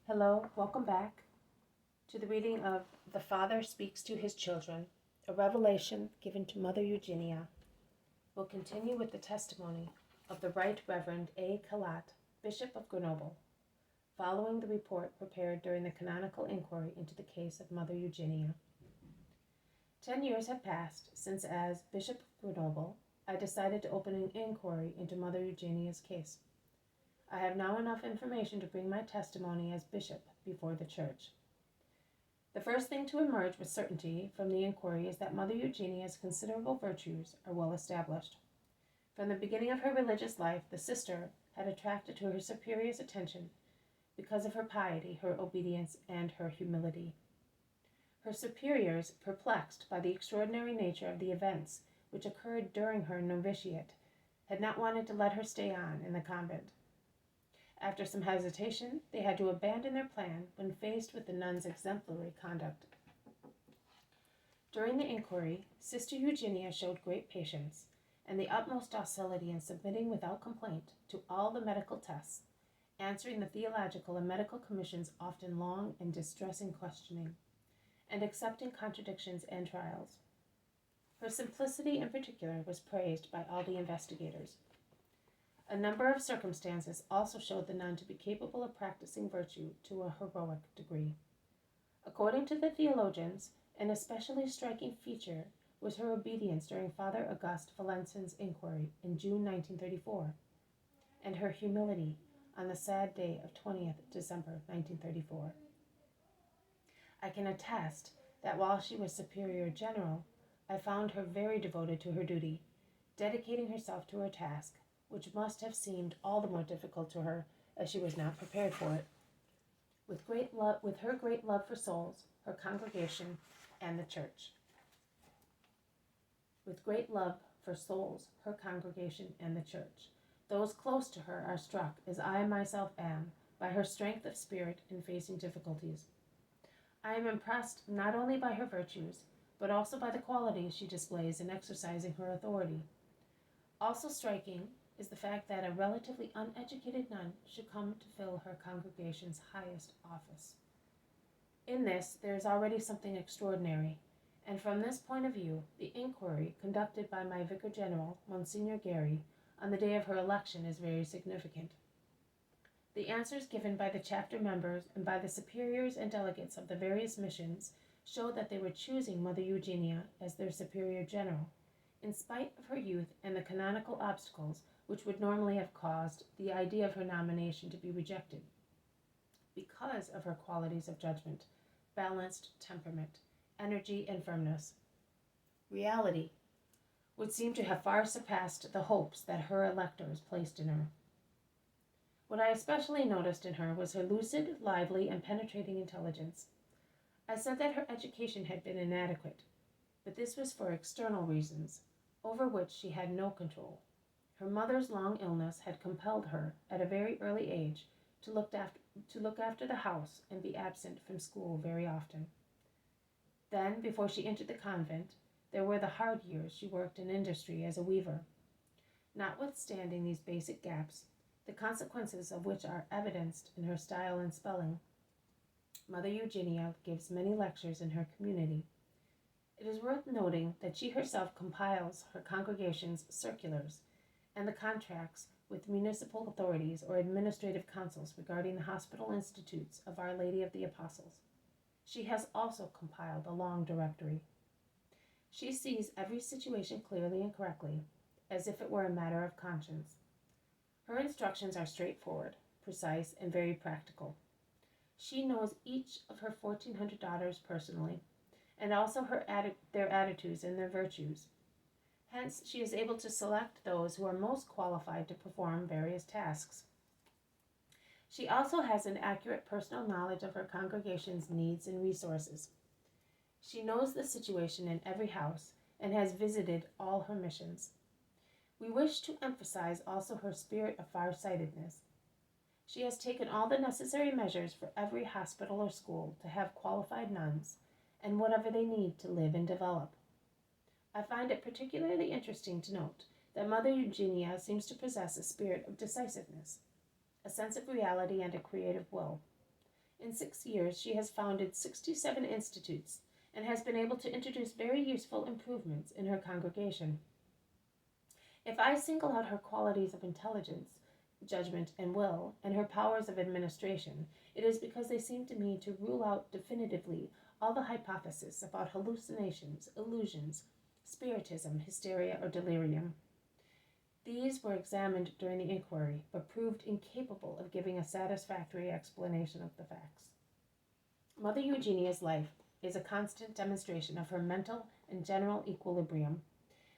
Hello, welcome back to the reading of The Father Speaks to His Children, a revelation given to Mother Eugenia. We'll continue with the testimony of the Right Reverend A. Caillot, Bishop of Grenoble, following the report prepared during the canonical inquiry into the case of Mother Eugenia. 10 years have passed since, as Bishop of Grenoble, I decided to open an inquiry into Mother Eugenia's case. I have now enough information to bring my testimony as bishop before the Church. The first thing to emerge with certainty from the inquiry is that Mother Eugenia's considerable virtues are well established. From the beginning of her religious life, the sister had attracted to her superior's attention because of her piety, her obedience, and her humility. Her superiors, perplexed by the extraordinary nature of the events which occurred during her novitiate, had not wanted to let her stay on in the convent. After some hesitation, they had to abandon their plan when faced with the nun's exemplary conduct. During the inquiry, Sister Eugenia showed great patience and the utmost docility in submitting without complaint to all the medical tests, answering the theological and medical commission's often long and distressing questioning, and accepting contradictions and trials. Her simplicity in particular was praised by all the investigators. A number of circumstances also showed the nun to be capable of practicing virtue to a heroic degree. According to the theologians, an especially striking feature was her obedience during Father Auguste Valentin's inquiry in June 1934, and her humility on the sad day of 20th December 1934. I can attest that while she was Superior General, I found her very devoted to her duty, dedicating herself to her task, which must have seemed all the more difficult to her as she was not prepared for it. With her great love for souls, her congregation, and the Church. With great love for souls, her congregation, and the Church. Those close to her are struck, as I myself am, by her strength of spirit in facing difficulties. I am impressed not only by her virtues, but also by the qualities she displays in exercising her authority. Also striking is the fact that a relatively uneducated nun should come to fill her congregation's highest office. In this, there is already something extraordinary, and from this point of view, the inquiry conducted by my Vicar General, Monsignor Gary, on the day of her election is very significant. The answers given by the chapter members and by the superiors and delegates of the various missions show that they were choosing Mother Eugenia as their Superior General, in spite of her youth and the canonical obstacles which would normally have caused the idea of her nomination to be rejected, because of her qualities of judgment, balanced temperament, energy, and firmness. Reality would seem to have far surpassed the hopes that her electors placed in her. What I especially noticed in her was her lucid, lively, and penetrating intelligence. I said that her education had been inadequate, but this was for external reasons, over which she had no control. Her mother's long illness had compelled her, at a very early age, to look after the house and be absent from school very often. Then, before she entered the convent, there were the hard years she worked in industry as a weaver. Notwithstanding these basic gaps, the consequences of which are evidenced in her style and spelling, Mother Eugenia gives many lectures in her community. It is worth noting that she herself compiles her congregation's circulars and the contracts with municipal authorities or administrative councils regarding the hospital institutes of Our Lady of the Apostles. She has also compiled a long directory. She sees every situation clearly and correctly, as if it were a matter of conscience. Her instructions are straightforward, precise, and very practical. She knows each of her 1,400 daughters personally, and also their attitudes and their virtues. Hence, she is able to select those who are most qualified to perform various tasks. She also has an accurate personal knowledge of her congregation's needs and resources. She knows the situation in every house and has visited all her missions. We wish to emphasize also her spirit of farsightedness. She has taken all the necessary measures for every hospital or school to have qualified nuns, and whatever they need to live and develop. I find it particularly interesting to note that Mother Eugenia seems to possess a spirit of decisiveness, a sense of reality, and a creative will. In 6 years, she has founded 67 institutes and has been able to introduce very useful improvements in her congregation. If I single out her qualities of intelligence, judgment, and will, and her powers of administration, it is because they seem to me to rule out definitively all the hypotheses about hallucinations, illusions, spiritism, hysteria, or delirium. These were examined during the inquiry, but proved incapable of giving a satisfactory explanation of the facts. Mother Eugenia's life is a constant demonstration of her mental and general equilibrium,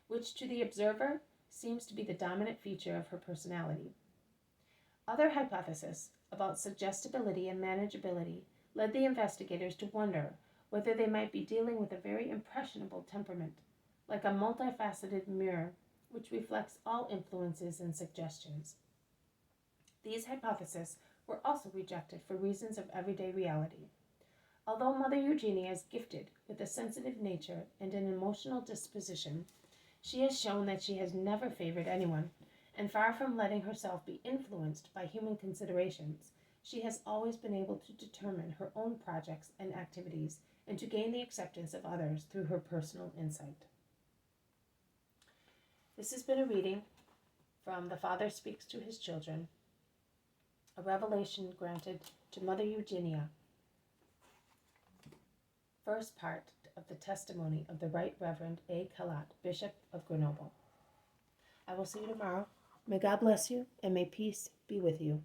which to the observer seems to be the dominant feature of her personality. Other hypotheses about suggestibility and manageability led the investigators to wonder whether they might be dealing with a very impressionable temperament, like a multifaceted mirror which reflects all influences and suggestions. These hypotheses were also rejected for reasons of everyday reality. Although Mother Eugenia is gifted with a sensitive nature and an emotional disposition, she has shown that she has never favored anyone, and far from letting herself be influenced by human considerations, she has always been able to determine her own projects and activities and to gain the acceptance of others through her personal insight. This has been a reading from The Father Speaks to His Children, a revelation granted to Mother Eugenia, first part of the testimony of the Right Reverend A. Caillot, Bishop of Grenoble. I will see you tomorrow. May God bless you, and may peace be with you.